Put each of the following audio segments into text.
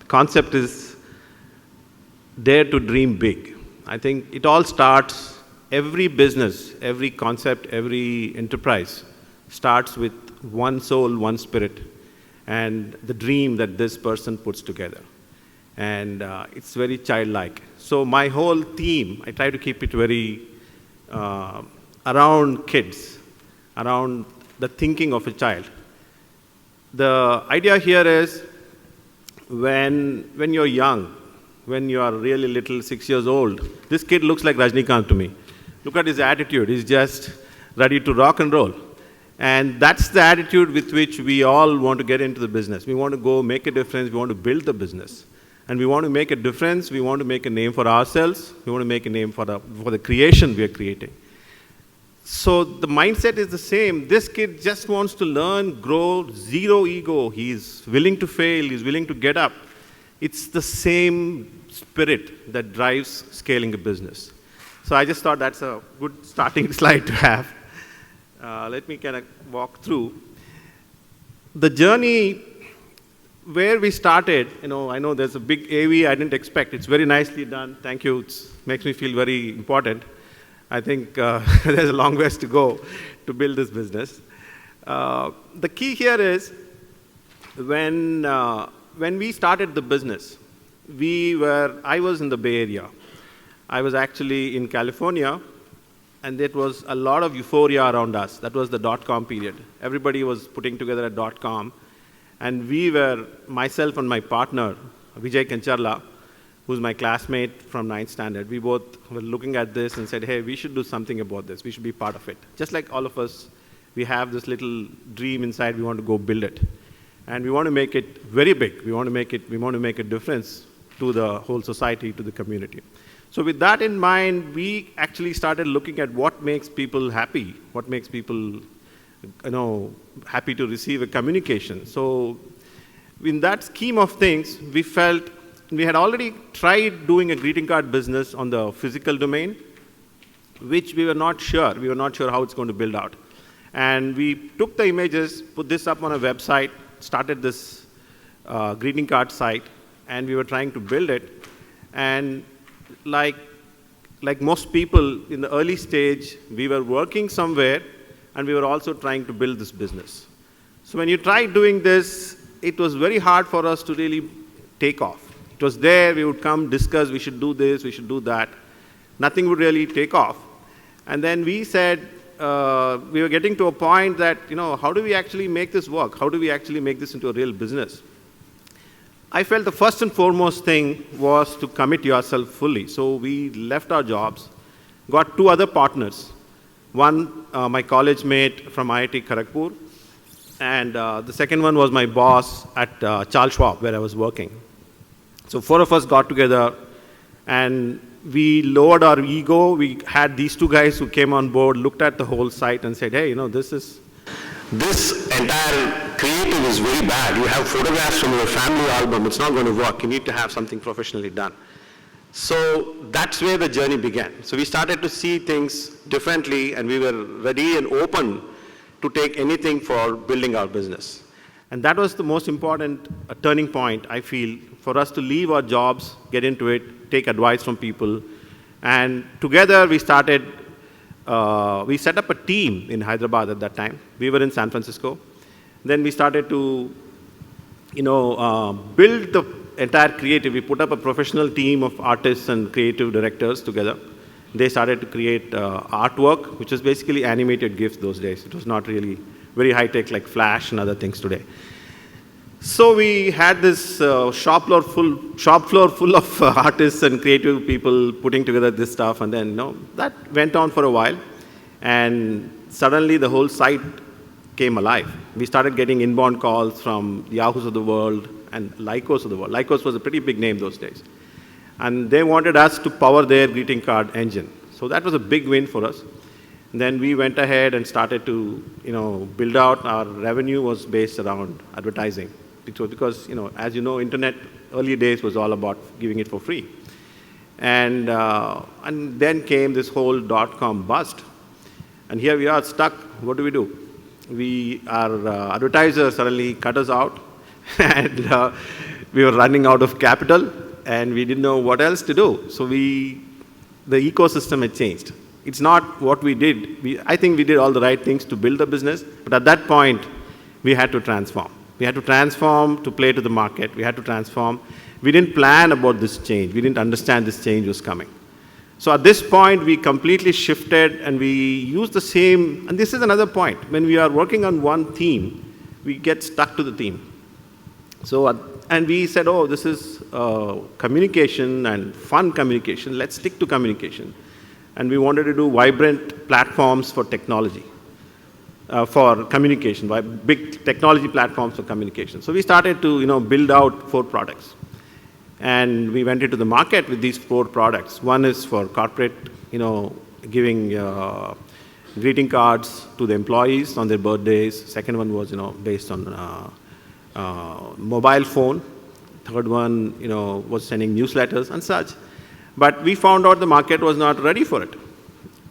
Concept is dare to dream big. I think it all starts, every business, every concept, every enterprise starts with one soul, one spirit, and the dream that this person puts together. And it's very childlike. So my whole theme, I try to keep it very around kids, around the thinking of a child. The idea here is, when you're young, when you are really little, 6 years old, this kid looks like Rajnikant to me. Look at his attitude. He's just ready to rock and roll. And that's the attitude with which we all want to get into the business. We want to go make a difference. We want to build the business. And we want to make a difference. We want to make a name for ourselves. We want to make a name for the creation we are creating. So the mindset is the same. This kid just wants to learn, grow, zero ego. He's willing to fail. He's willing to get up. It's the same spirit that drives scaling a business. So I just thought that's a good starting slide to have. Let me kind of walk through. The journey where we started, I know there's a big AV I didn't expect. It's very nicely done. Thank you. It makes me feel very important. I think there's a long ways to go to build this business. The key here is, when we started the business, I was in the Bay Area. I was actually in California, and there was a lot of euphoria around us. That was the .com period. Everybody was putting together a .com, and myself and my partner, Vijay Kancharla, who's my classmate from 9th standard, we both were looking at this and said, hey, we should do something about this. We should be part of it. Just like all of us, we have this little dream inside. We want to go build it. And we want to make it very big. We want to make a difference to the whole society, to the community. So with that in mind, we actually started looking at what makes people happy, what makes people happy to receive a communication. So in that scheme of things, we felt we had already tried doing a greeting card business on the physical domain, which we were not sure. We were not sure how it's going to build out. And we took the images, put this up on a website, started this greeting card site, and we were trying to build it. And like most people in the early stage, we were working somewhere, and we were also trying to build this business. So when you try doing this, it was very hard for us to really take off. It was there, we would come, discuss, we should do this, we should do that. Nothing would really take off. And then we said, we were getting to a point that, how do we actually make this work? How do we actually make this into a real business? I felt the first and foremost thing was to commit yourself fully. So we left our jobs, got 2 other partners. One, my college mate from IIT Kharagpur, and the second one was my boss at Charles Schwab, where I was working. So 4 of us got together, and we lowered our ego. We had these 2 guys who came on board, looked at the whole site and said, hey, this entire creative is very bad. You have photographs from your family album. It's not going to work. You need to have something professionally done. So that's where the journey began. So we started to see things differently, and we were ready and open to take anything for building our business. And that was the most important turning point, I feel, for us to leave our jobs, get into it, take advice from people. And together we started, we set up a team in Hyderabad at that time. We were in San Francisco. Then we started to, build the entire creative. We put up a professional team of artists and creative directors together. They started to create artwork, which was basically animated GIFs those days. It was not really very high-tech like Flash and other things today. So we had this shop floor full of artists and creative people putting together this stuff, and then that went on for a while. And suddenly the whole site came alive. We started getting inbound calls from Yahoos of the world and Lycos of the world. Lycos was a pretty big name those days. And they wanted us to power their greeting card engine. So that was a big win for us. And then we went ahead and started to, build out. Our revenue was based around advertising. Because, as you know, internet early days was all about giving it for free. And then came this whole .com bust. And here we are stuck. What do? Our advertisers suddenly cut us out. And we were running out of capital. And we didn't know what else to do. So the ecosystem had changed. It's not what we did. I think we did all the right things to build the business. But at that point, we had to transform. We had to transform to play to the market. We had to transform. We didn't plan about this change. We didn't understand this change was coming. So at this point, we completely shifted and we used the same. And this is another point. When we are working on one theme, we get stuck to the theme. And we said, this is communication and fun communication. Let's stick to communication. And we wanted to do vibrant platforms for technology, for communication, big technology platforms for communication. So we started to build out 4 products. And we went into the market with these 4 products. One is for corporate, giving greeting cards to the employees on their birthdays. Second one was, based on mobile phone. Third one, was sending newsletters and such. But we found out the market was not ready for it.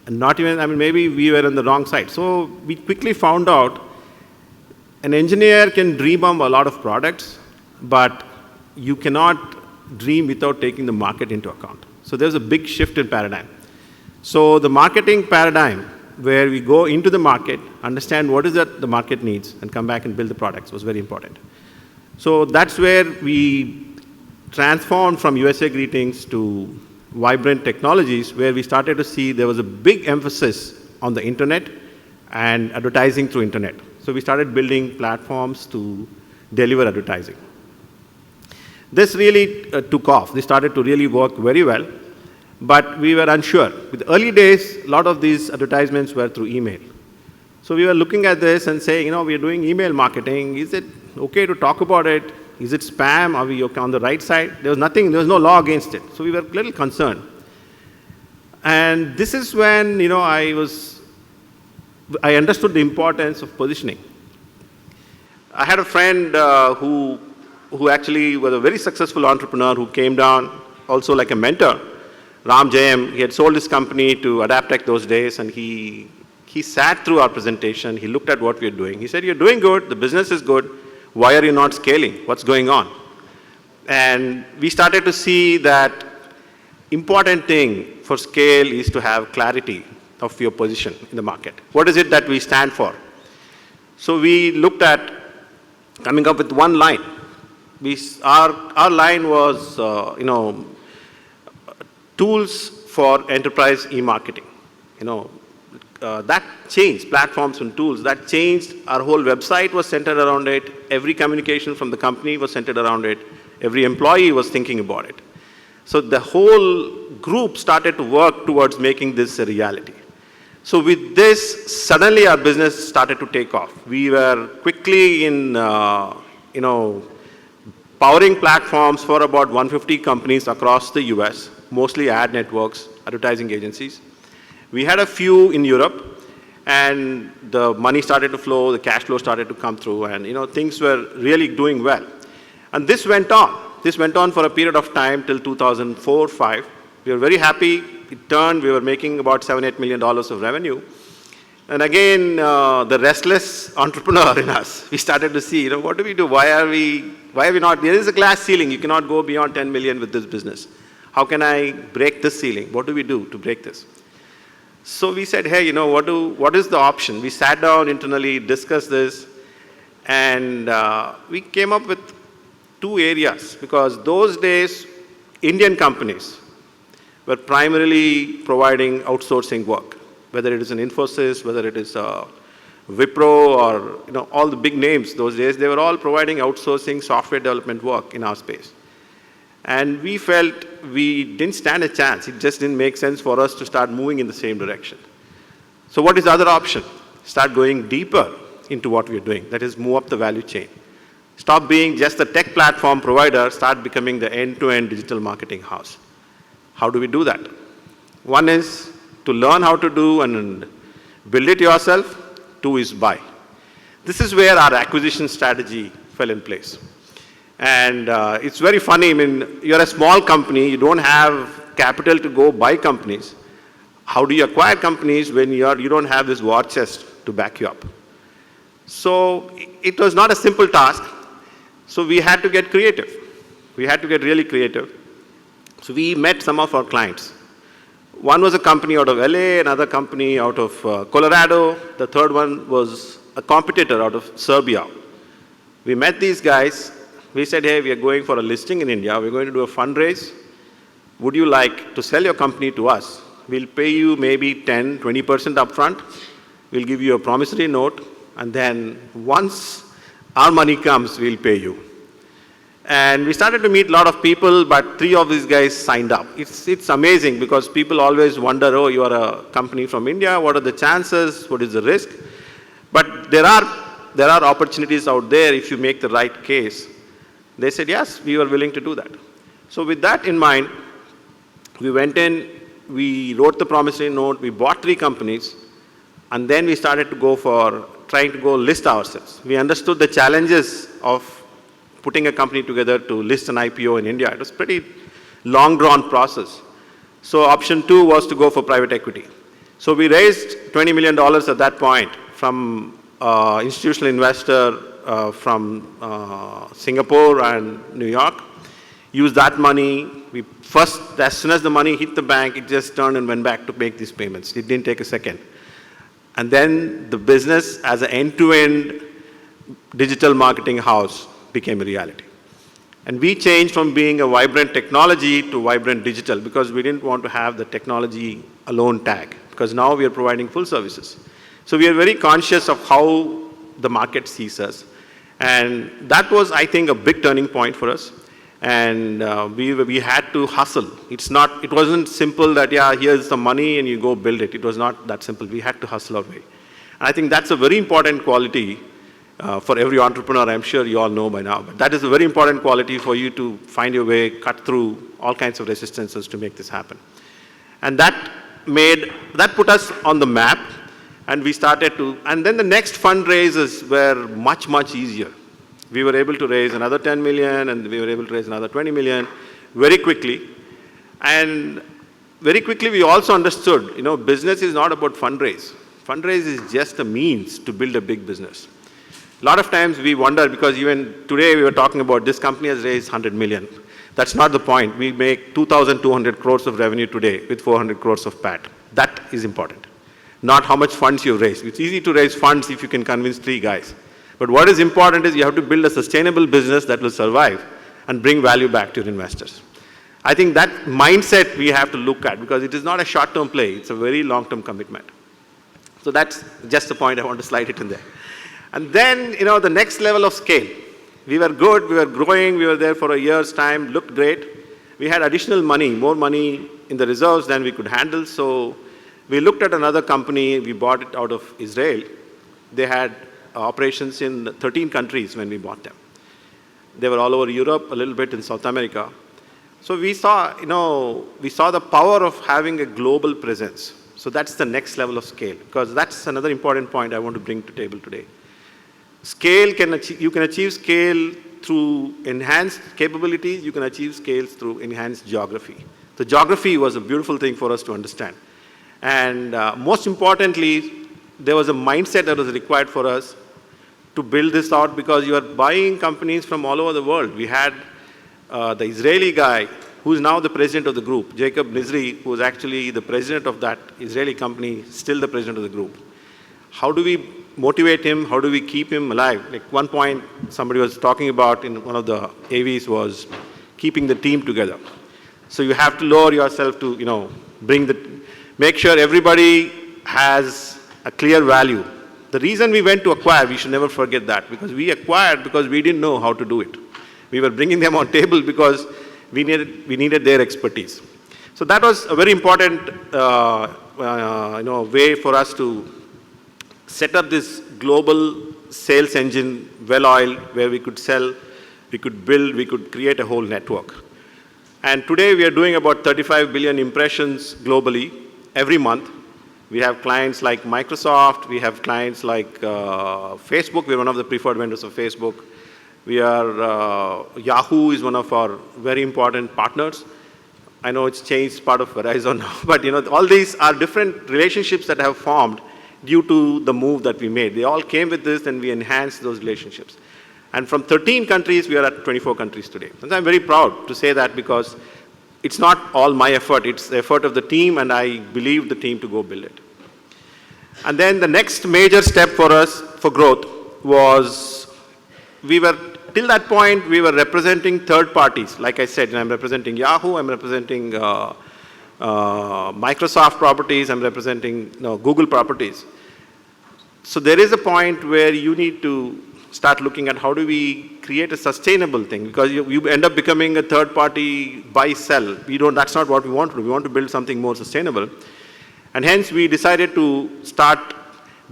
And not even, maybe we were on the wrong side. So we quickly found out an engineer can dream up a lot of products, but you cannot dream without taking the market into account. So there's a big shift in paradigm. So the marketing paradigm, where we go into the market, understand what is that the market needs, and come back and build the products was very important. So that's where we transformed from USA Greetings to Vibrant Technologies, where we started to see there was a big emphasis on the internet and advertising through internet. So we started building platforms to deliver advertising. This really took off. This started to really work very well, but we were unsure. With the early days, a lot of these advertisements were through email. So we were looking at this and saying, we are doing email marketing. Is it okay to talk about it? Is it spam? Are we on the right side? There was nothing, there was no law against it. So we were a little concerned. And this is when, I understood the importance of positioning. I had a friend who actually was a very successful entrepreneur who came down also like a mentor, Ram Jayam. He had sold his company to Adaptech those days, and he sat through our presentation. He looked at what we are doing. He said, you're doing good, the business is good. Why are you not scaling? What's going on? And we started to see that important thing for scale is to have clarity of your position in the market. What is it that we stand for? So we looked at coming up with one line. Our line was, tools for enterprise e-marketing. That changed, platforms and tools, that changed. Our whole website was centered around it. Every communication from the company was centered around it. Every employee was thinking about it. So the whole group started to work towards making this a reality. So with this, suddenly our business started to take off. We were quickly in, powering platforms for about 150 companies across the US, mostly ad networks, advertising agencies. We had a few in Europe, and the money started to flow, the cash flow started to come through, and things were really doing well. And this went on. This went on for a period of time till 2004-05. We were very happy. It turned. We were making about $7-8 million of revenue. And again, the restless entrepreneur in us, we started to see, what do we do? Why are we not? There is a glass ceiling. You cannot go beyond 10 million with this business. How can I break this ceiling? What do we do to break this? So we said, hey, what is the option? We sat down internally, discussed this, and we came up with 2 areas, because those days, Indian companies were primarily providing outsourcing work, whether it is an Infosys, whether it is Wipro, or all the big names those days, they were all providing outsourcing software development work in our space. And we felt we didn't stand a chance. It just didn't make sense for us to start moving in the same direction. So what is the other option? Start going deeper. into what we're doing. That is, move up the value chain. Stop being just a tech platform provider, start becoming the end-to-end digital marketing house. How do we do that? One is to learn how to do and build it yourself. Two is buy. This is where our acquisition strategy fell in place. And it's very funny, I mean, you're a small company, you don't have capital to go buy companies. How do you acquire companies when you don't have this war chest to back you up? So it was not a simple task. So we had to get creative. We had to get really creative. So we met some of our clients. One was a company out of LA, another company out of Colorado. The third one was a competitor out of Serbia. We met these guys. We said, hey, we are going for a listing in India. We're going to do a fundraise. Would you like to sell your company to us? We'll pay you maybe 10, 20% upfront. We'll give you a promissory note. And then once our money comes, we'll pay you. And we started to meet a lot of people, but 3 of these guys signed up. It's amazing because people always wonder, oh, you are a company from India. What are the chances? What is the risk? But there are opportunities out there if you make the right case. They said, yes, we were willing to do that. So with that in mind, we went in, we wrote the promissory note, we bought 3 companies, and then we started to go for trying to go list ourselves. We understood the challenges of putting a company together to list an IPO in India. It was a pretty long drawn process. So option 2 was to go for private equity. So we raised $20 million at that point from institutional investor from Singapore and New York. Used that money. We first, as soon as the money hit the bank, it just turned and went back to make these payments. It didn't take a second. And then the business as an end-to-end digital marketing house became a reality. And we changed from being a vibrant technology to vibrant digital because we didn't want to have the technology alone tag, because now we are providing full services. So we are very conscious of how the market sees us. And that was, I think, a big turning point for us. And we had to hustle. It wasn't simple that, yeah, here's the money and you go build it. It was not that simple. We had to hustle our way. And I think that's a very important quality for every entrepreneur. I'm sure you all know by now. But that is a very important quality for you to find your way, cut through all kinds of resistances to make this happen. And that put us on the map. And we started to, and then the next fundraisers were much, much easier. We were able to raise another 10 million, and we were able to raise another 20 million very quickly. And very quickly, we also understood, business is not about fundraise. Fundraise is just a means to build a big business. A lot of times we wonder, because even today we were talking about this company has raised 100 million. That's not the point. We make 2,200 crores of revenue today with 400 crores of PAT. That is important. Not how much funds you raise. It's easy to raise funds if you can convince 3 guys. But what is important is you have to build a sustainable business that will survive and bring value back to your investors. I think that mindset we have to look at, because it is not a short-term play. It's a very long-term commitment. So that's just the point I want to slide it in there. And then, the next level of scale. We were good, we were growing, we were there for a year's time, looked great. We had additional money, more money in the reserves than we could handle. So we looked at another company, we bought it out of Israel. They had operations in 13 countries when we bought them. They were all over Europe, a little bit in South America. So we saw the power of having a global presence. So that's the next level of scale, because that's another important point I want to bring to the table today. You can achieve scale through enhanced capabilities, you can achieve scales through enhanced geography. The geography was a beautiful thing for us to understand. And most importantly, there was a mindset that was required for us to build this out, because you are buying companies from all over the world. We had the Israeli guy, who is now the president of the group, Jacob Nizri, who was actually the president of that Israeli company, still the president of the group. How do we motivate him? How do we keep him alive? Like one point somebody was talking about in one of the AVs was keeping the team together. So you have to lower yourself to, make sure everybody has a clear value. The reason we went to acquire, we should never forget that, because we acquired because we didn't know how to do it. We were bringing them on table because we needed their expertise. So that was a very important way for us to set up this global sales engine, well-oiled, where we could sell, we could build, we could create a whole network. And today we are doing about 35 billion impressions globally every month. We have clients like Microsoft, we have clients like Facebook, we're one of the preferred vendors of Facebook. We are, Yahoo is one of our very important partners. I know it's changed part of Verizon now, but all these are different relationships that have formed due to the move that we made. They all came with this and we enhanced those relationships. And from 13 countries, we are at 24 countries today. And I'm very proud to say that because it's not all my effort, it's the effort of the team, and I believe the team to go build it. And then the next major step for us for growth was, till that point, we were representing third parties. Like I said, I'm representing Yahoo, I'm representing Microsoft properties, I'm representing Google properties. So there is a point where you need to start looking at how do we create a sustainable thing, because you end up becoming a third party buy-sell. That's not what we want to do. We want to build something more sustainable. And hence we decided to start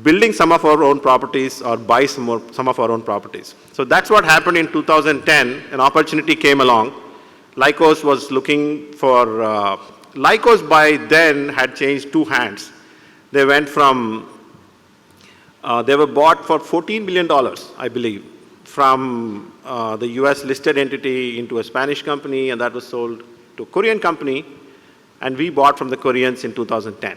building some of our own properties or buy some of our own properties. So that's what happened in 2010. An opportunity came along. Lycos was looking for, Lycos by then had changed two hands. They went from, they were bought for $14 million, I believe, from the US listed entity into a Spanish company, and that was sold to a Korean company, and we bought from the Koreans in 2010.